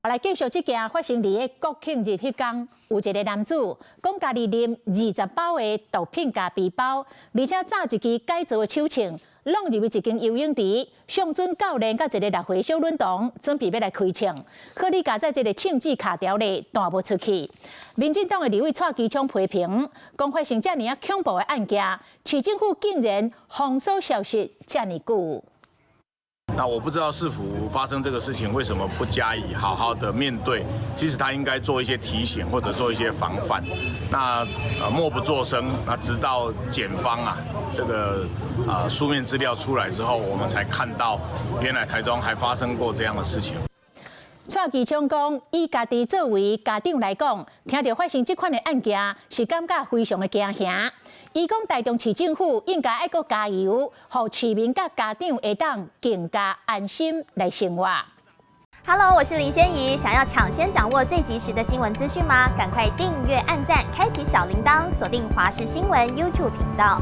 来继续这件发生伫国庆日迄天，有一个男子讲家己拎20包的毒品加背包，而且炸一支改造的手枪，弄入去一间游泳池。上阵教练甲一个6岁小女童准备要来开枪，可你夹在这个枪支卡条里弹不出去。民进党的立委蔡其昌批评，讲发生这样恐怖的案件，市政府竟然封锁消息这么久。 那我不知道市府发生这个事情为什么不加以好好的面对？其实他应该做一些提醒或者做一些防范。那默不作声，那直到检方这个书面资料出来之后，我们才看到原来台中还发生过这样的事情。 蔡其昌讲，以家己作为家长来讲，听到发生这款的案件，是感觉非常的惊吓。伊讲，台中市政府应该爱搁加油，让市民甲家长会当更加安心来生活。Hello， 我是林仙怡。想要抢先掌握最及时的新闻资讯吗？赶快订阅、按赞、开启小铃铛，锁定华视新闻 YouTube 频道。